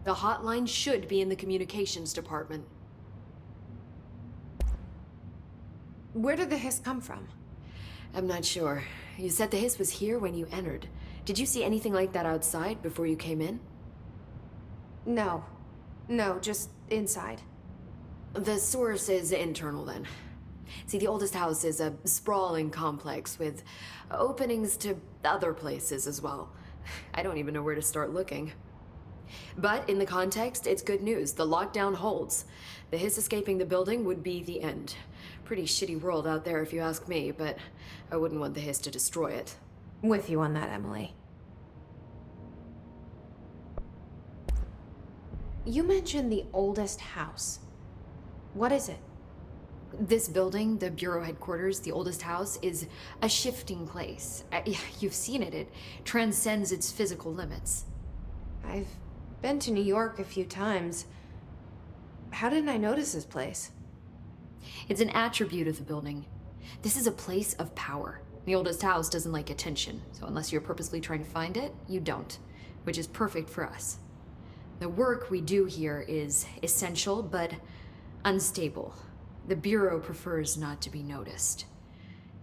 The hotline should be in the communications department. Where did the hiss come from? I'm not sure. You said the hiss was here when you entered. Did you see anything like that outside before you came in? No. No, just inside. The source is internal then. See, the oldest house is a sprawling complex with openings to other places as well. I don't even know where to start looking. But in the context, it's good news. The lockdown holds. The hiss escaping the building would be the end. Pretty shitty world out there if you ask me, but I wouldn't want the hiss to destroy it. With you on that, Emily. You mentioned the oldest house. What is it? This building, the Bureau headquarters, the oldest house, is a shifting place. You've seen it. It transcends its physical limits. I've been to New York a few times. How didn't I notice this place? It's an attribute of the building. This is a place of power. The oldest house doesn't like attention, so unless you're purposely trying to find it, you don't, which is perfect for us. The work we do here is essential, but unstable. The Bureau prefers not to be noticed.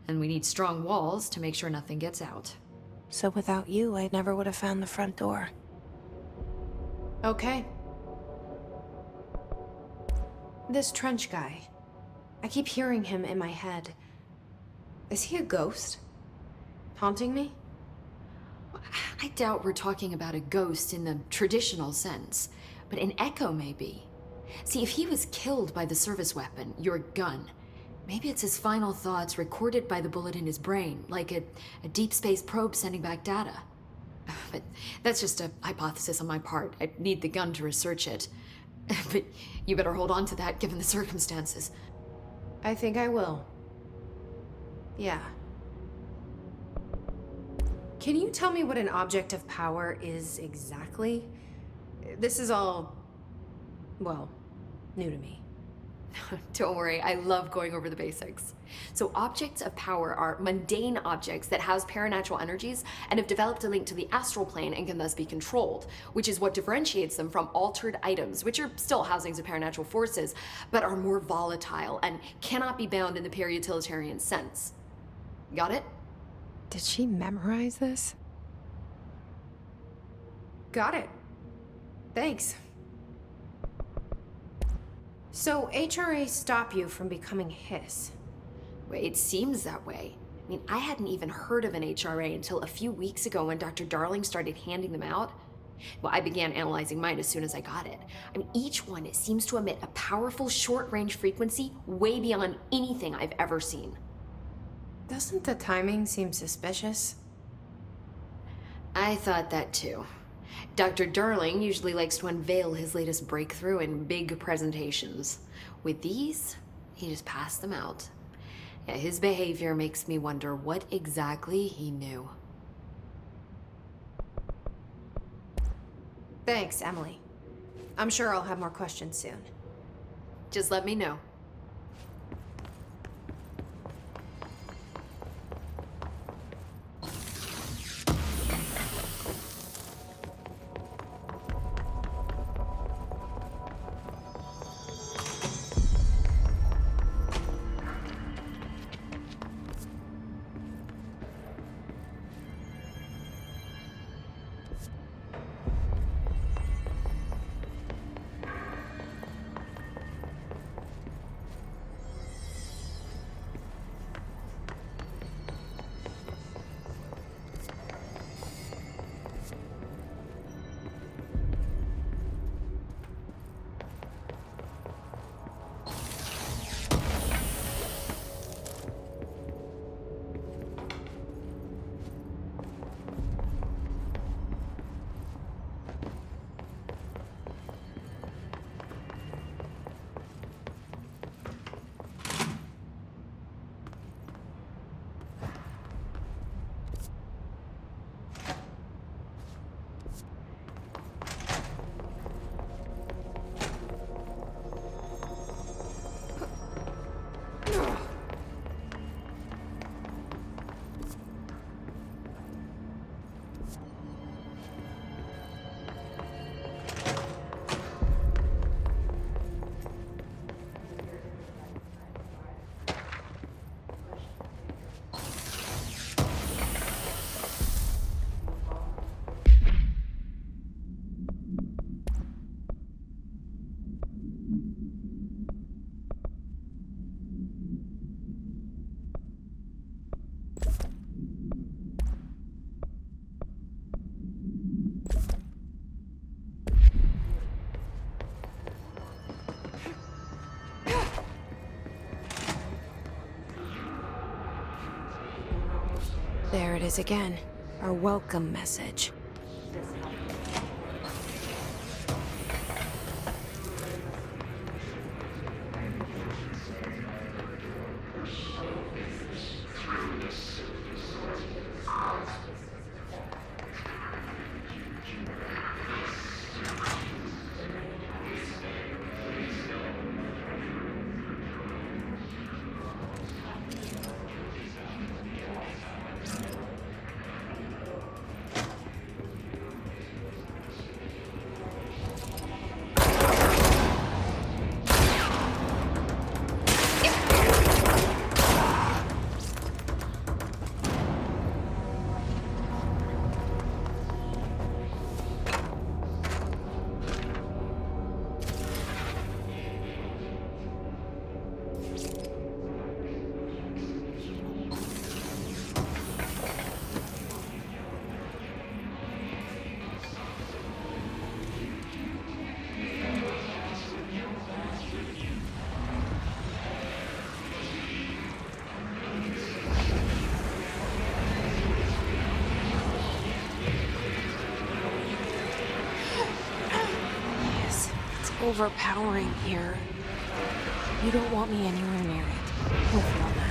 And we need strong walls to make sure nothing gets out. So without you, I never would have found the front door. Okay. This Trench guy. I keep hearing him in my head. Is he a ghost? Haunting me? I doubt we're talking about a ghost in the traditional sense, but an echo maybe. See, if he was killed by the service weapon, your gun, maybe it's his final thoughts recorded by the bullet in his brain, like a deep space probe sending back data. But that's just a hypothesis on my part. I need the gun to research it. But you better hold on to that given the circumstances. I think I will. Yeah. Can you tell me what an object of power is exactly? This is all, well, new to me. Don't worry, I love going over the basics. So objects of power are mundane objects that house paranatural energies and have developed a link to the astral plane and can thus be controlled, which is what differentiates them from altered items, which are still housings of paranatural forces, but are more volatile and cannot be bound in the peri-utilitarian sense. Got it? Did she memorize this? Got it. Thanks. So HRA stop you from becoming Hiss? Wait, it seems that way. I mean, I hadn't even heard of an HRA until a few weeks ago when Dr. Darling started handing them out. Well, I began analyzing mine as soon as I got it. I mean, each one, it seems to emit a powerful short-range frequency way beyond anything I've ever seen. Doesn't the timing seem suspicious? I thought that too. Dr. Darling usually likes to unveil his latest breakthrough in big presentations. With these, he just passed them out. Yeah, his behavior makes me wonder what exactly he knew. Thanks, Emily. I'm sure I'll have more questions soon. Just let me know. There it is again. Our welcome message. Yes, it's overpowering here. You don't want me anywhere near it. We'll feel that.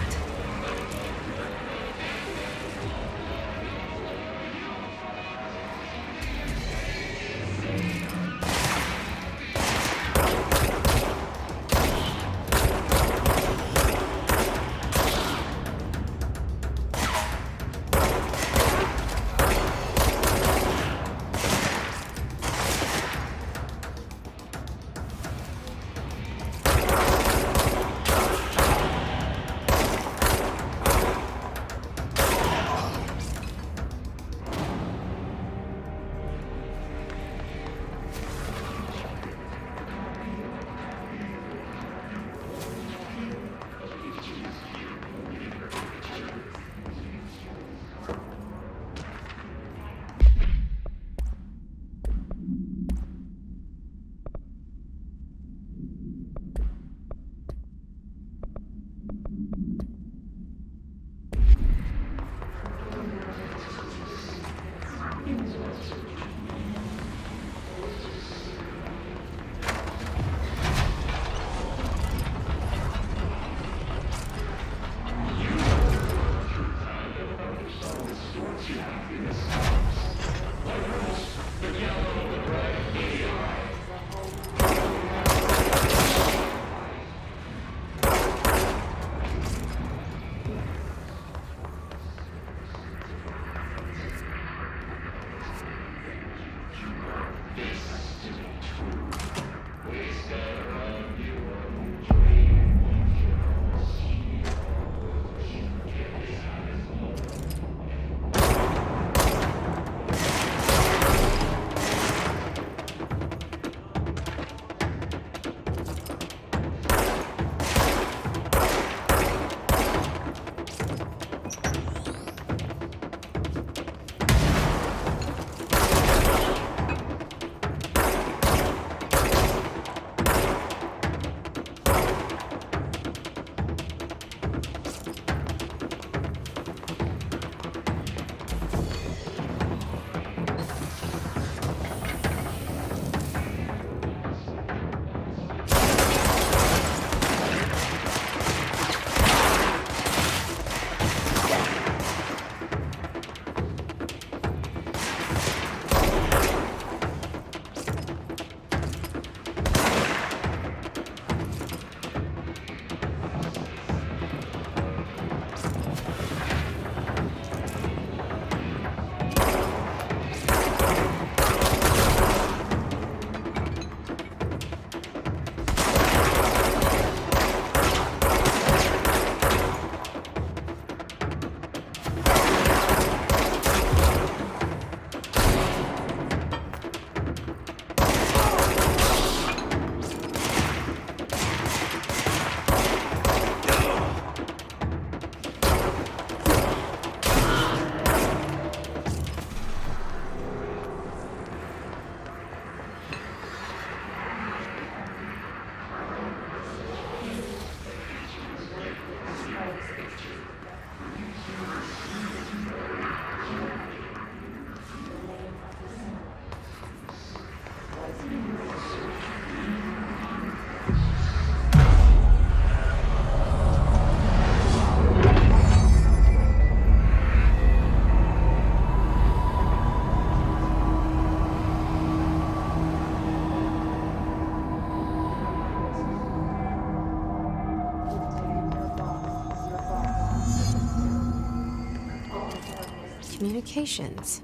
communications.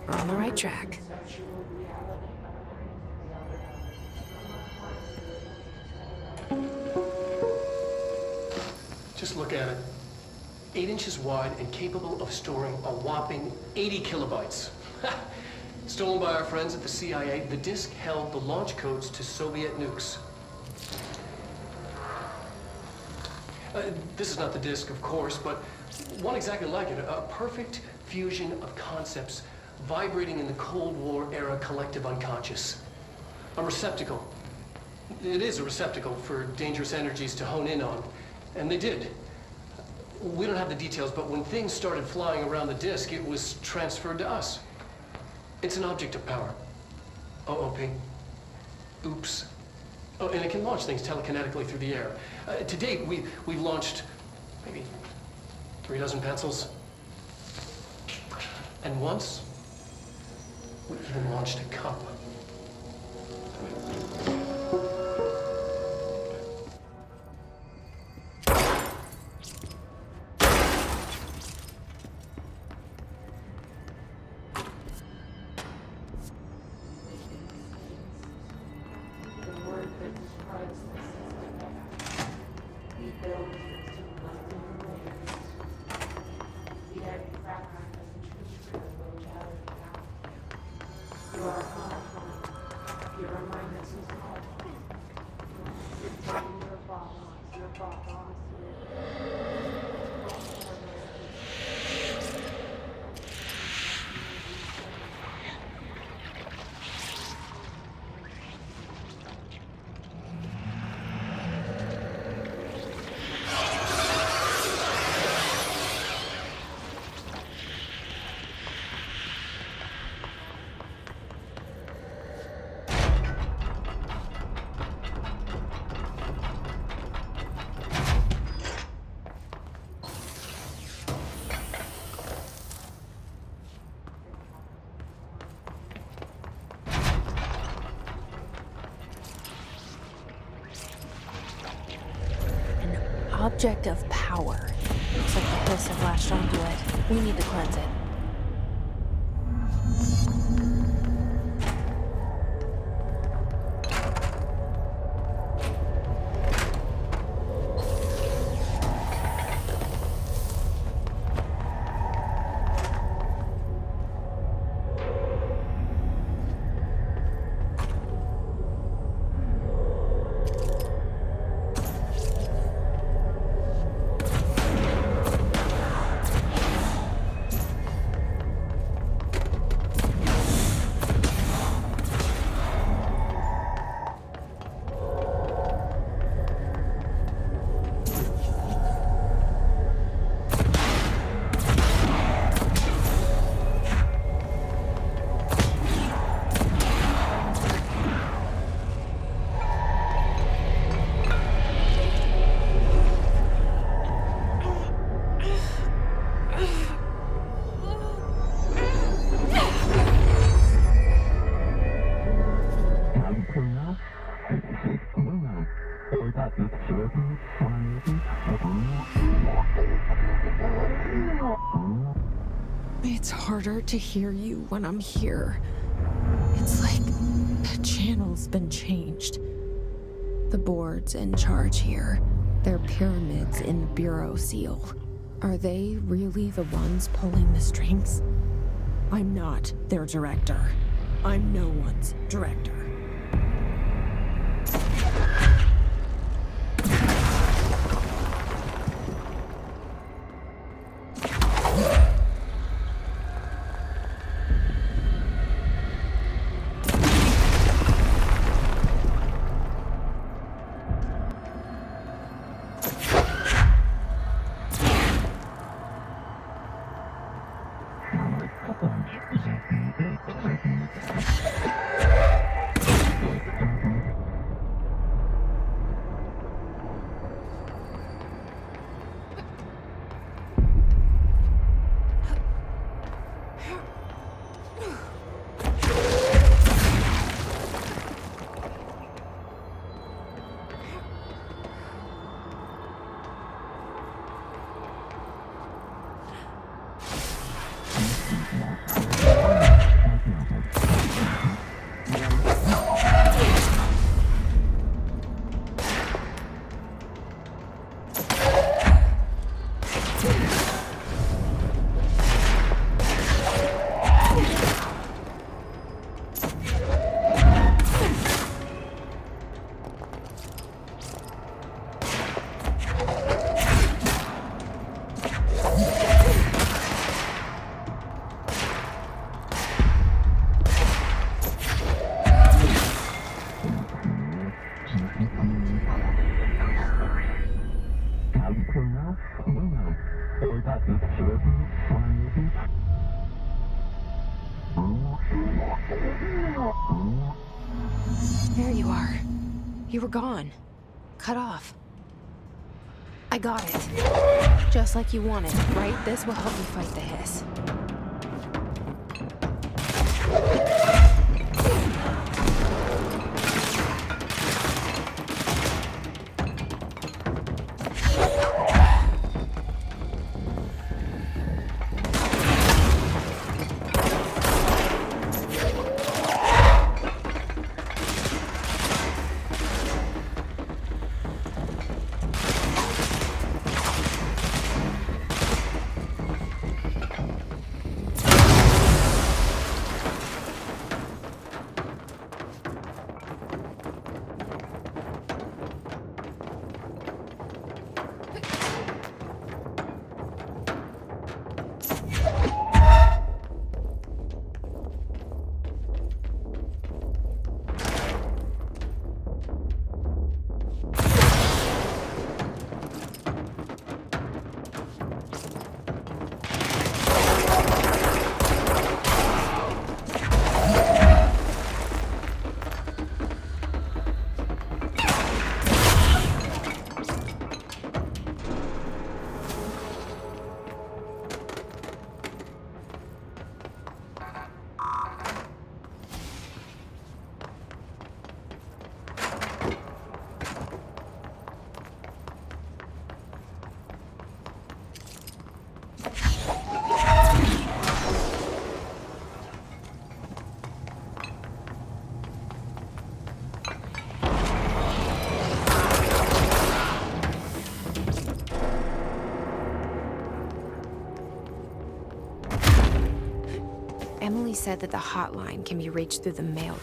We're on the right track. Just look at it. 8 inches wide and capable of storing a whopping 80 kilobytes. Stolen by our friends at the CIA, the disk held the launch codes to Soviet nukes. This is not the disk, of course, but one exactly like it. A perfect fusion of concepts vibrating in the Cold War era collective unconscious. A receptacle. It is a receptacle for dangerous energies to hone in on. And they did. We don't have the details, but when things started flying around the disk, it was transferred to us. It's an object of power. OOP. Oops. Oh, and it can launch things telekinetically through the air. To date, we've launched maybe 3 dozen pencils. And once, we even launched a cup. Object of power. Looks like the hiss have latched onto it. We need to cleanse it. It's harder to hear you when I'm here. It's like the channel's been changed. The board's in charge here. They're pyramids in the Bureau seal. Are they really the ones pulling the strings? I'm not their director. I'm no one's director. There you are. You were gone. Cut off. I got it. Just like you wanted, right? This will help me fight the hiss. Emily said that the hotline can be reached through the mailroom.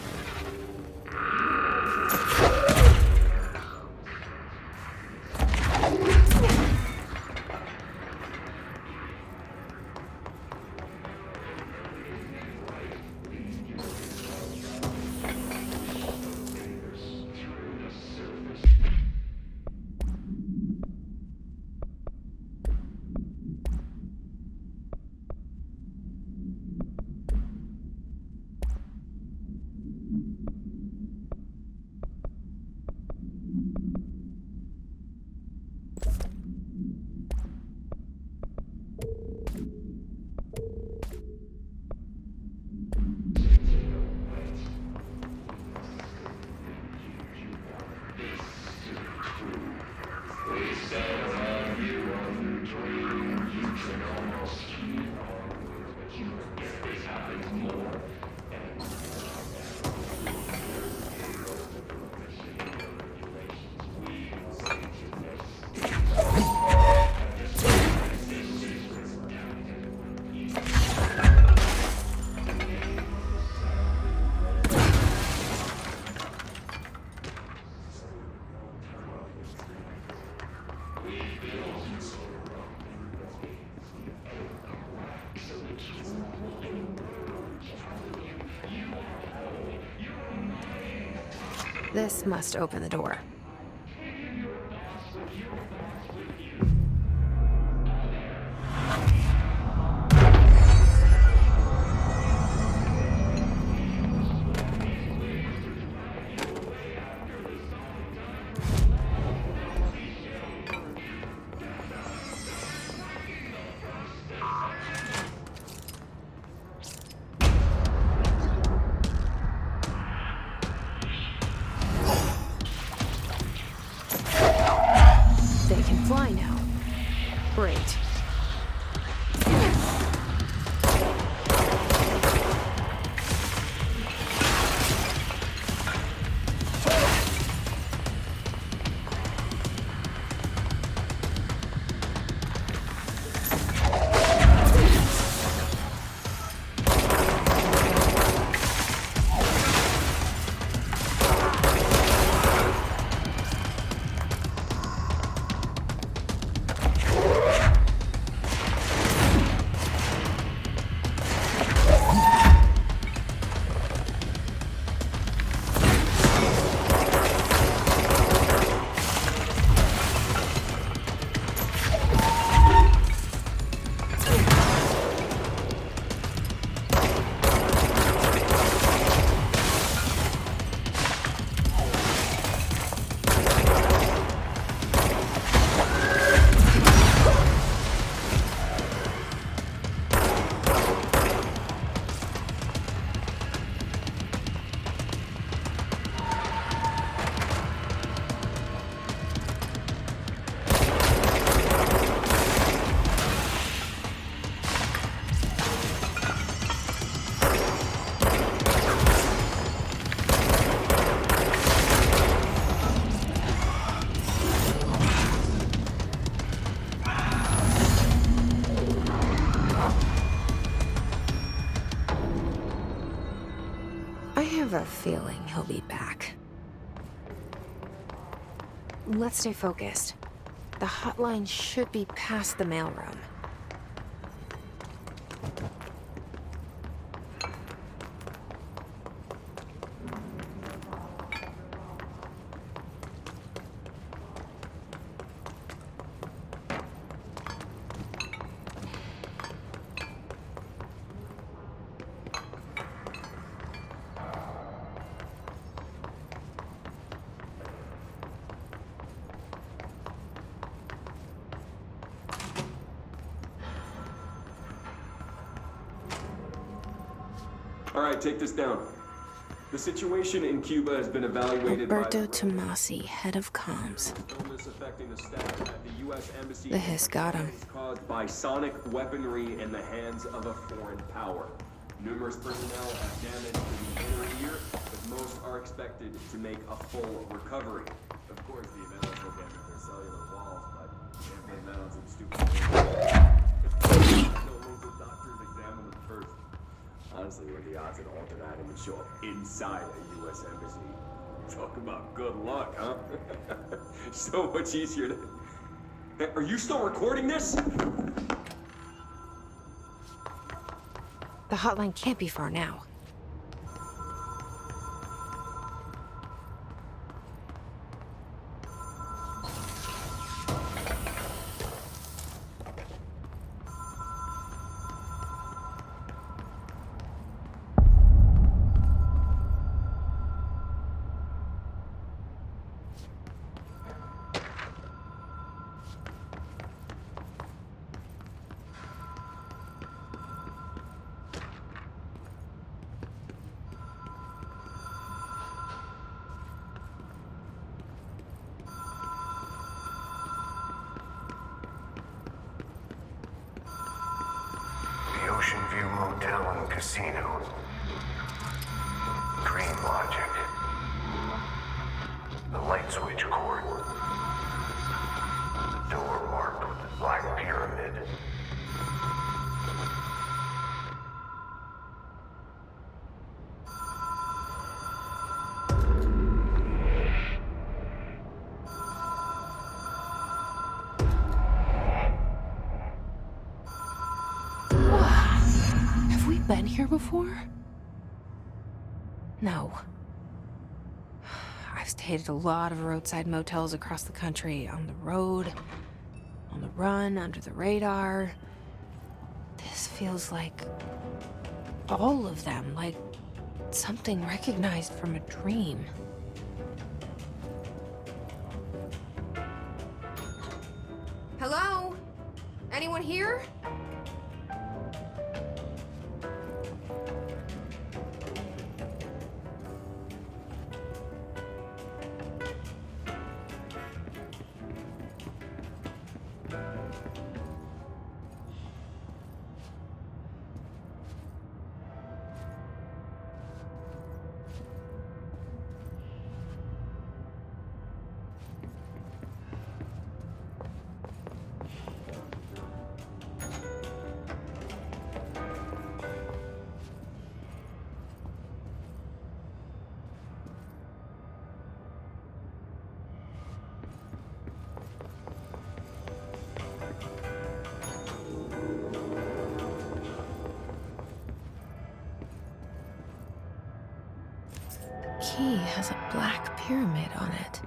This must open the door. have a feeling he'll be back. Let's stay focused. The hotline should be past the mailroom. All right, take this down. The situation in Cuba has been evaluated Alberto Tomasi, head of comms. illness affecting the staff at the U.S. Embassy. The hiss got him. Is caused by sonic weaponry in the hands of a foreign power. Numerous personnel have damage to the inner ear, but most are expected to make a full recovery. Of course, the event also damaged their cellular walls, but can't blame that on some stupid thing. The doctors examine them first. Honestly, what are the odds that an alternate item would show up inside a U.S. embassy? Talk about good luck, huh? So much easier to... Hey, are you still recording this? The hotline can't be far now. The Ocean View Motel and Casino. Dream logic. The light switch cord. The door marked with the black pyramid. Have we been here before? No. I've stayed at a lot of roadside motels across the country, on the road, on the run, under the radar. This feels like all of them, like something recognized from a dream. Hello? Anyone here? Key has a black pyramid on it.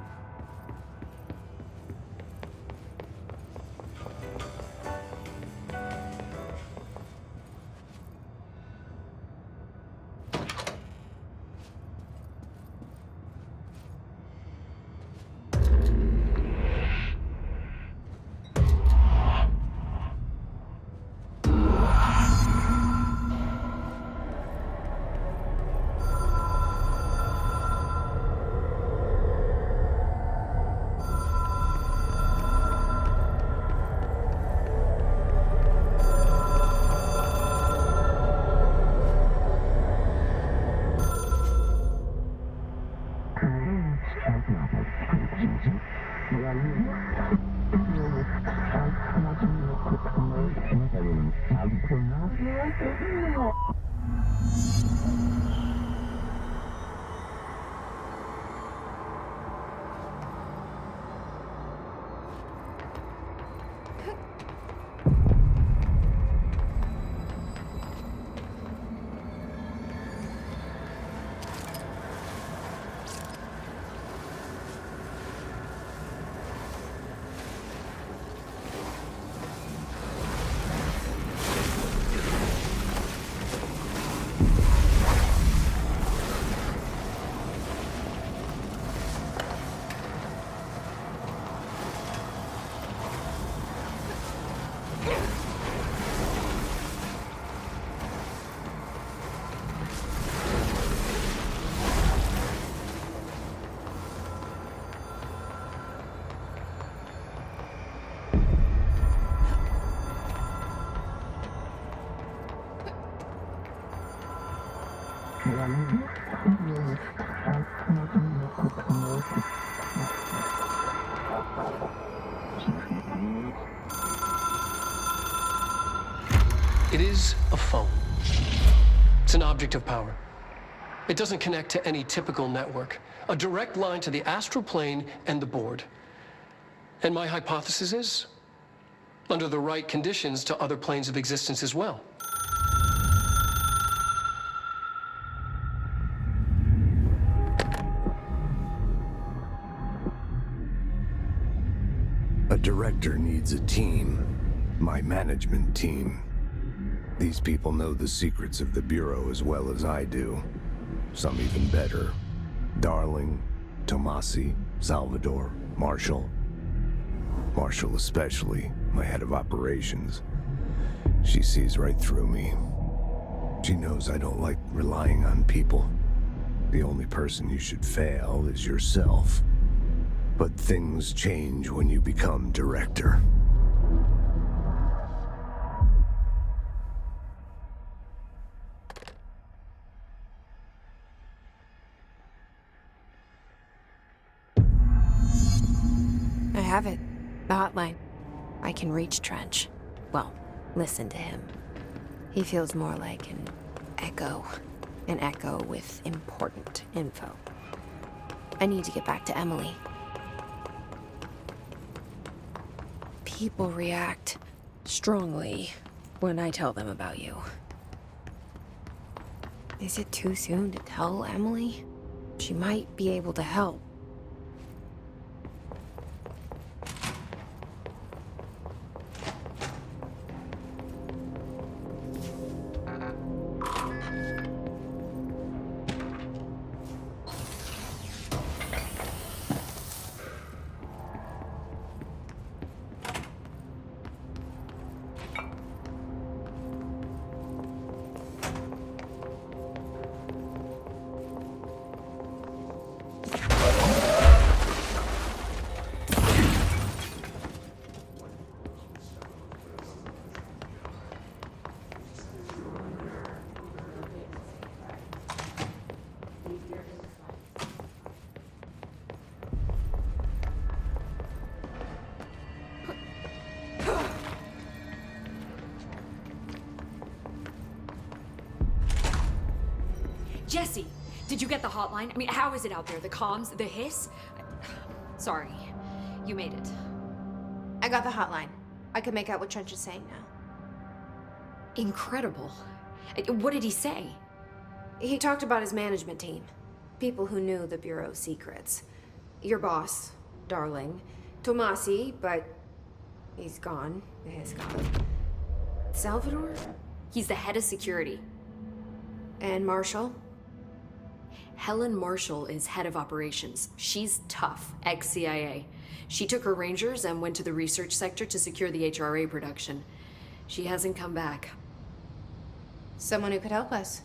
It is a phone. It's an object of power. It doesn't connect to any typical network. A direct line to the astral plane and the board. And my hypothesis is, under the right conditions, to other planes of existence as well. A director needs a team. My management team. These people know the secrets of the Bureau as well as I do. Some even better. Darling, Tomasi, Salvador, Marshall. Marshall especially, my head of operations. She sees right through me. She knows I don't like relying on people. The only person you should fail is yourself. But things change when you become director. I have it. The hotline. I can reach Trench. Well, listen to him. He feels more like an echo. An echo with important info. I need to get back to Emily. People react strongly when I tell them about you. Is it too soon to tell Emily? She might be able to help. Jesse, did you get the hotline? I mean, how is it out there? The comms? The hiss? Sorry. You made it. I got the hotline. I can make out what Trench is saying now. Incredible. What did he say? He talked about his management team. People who knew the Bureau's secrets. Your boss, Darling. Tomasi, but he's gone. He's gone. Salvador? He's the head of security. And Marshall? Helen Marshall is head of operations. She's tough, ex-CIA. She took her Rangers and went to the research sector to secure the HRA production. She hasn't come back. Someone who could help us.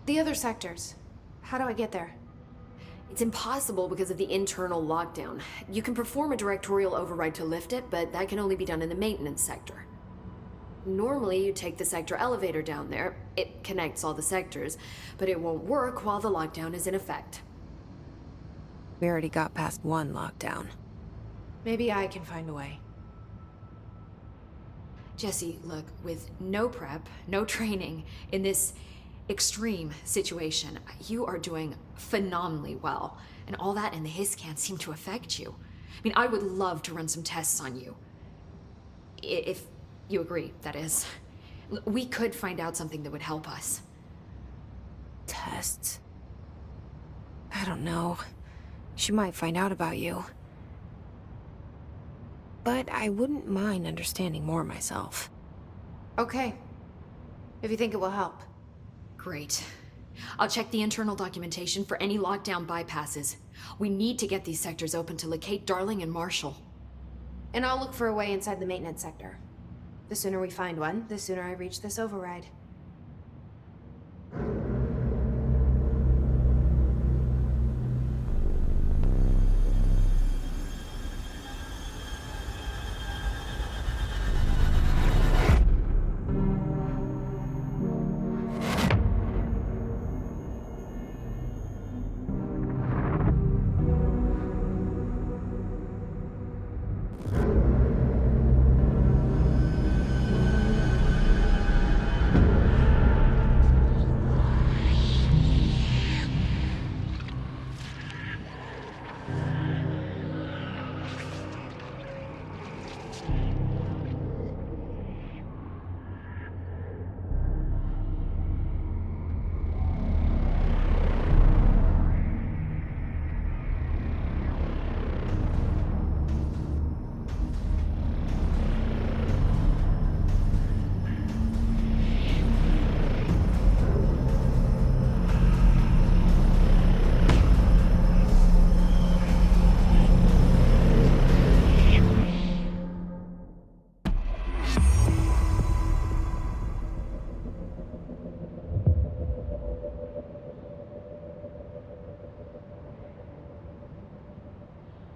The other sectors. How do I get there? It's impossible because of the internal lockdown. You can perform a directorial override to lift it, but that can only be done in the maintenance sector. Normally, you take the sector elevator down there. It connects all the sectors, but it won't work while the lockdown is in effect. We already got past one lockdown. Maybe I can find a way. Jesse, look, with no prep, no training in this extreme situation, you are doing phenomenally well. And all that and the hiss can't seem to affect you. I mean, I would love to run some tests on you. If you agree, that is. We could find out something that would help us. Tests? I don't know. She might find out about you. But I wouldn't mind understanding more myself. Okay. If you think it will help. Great. I'll check the internal documentation for any lockdown bypasses. We need to get these sectors open to locate Darling and Marshall. And I'll look for a way inside the maintenance sector. The sooner we find one, the sooner I reach this override.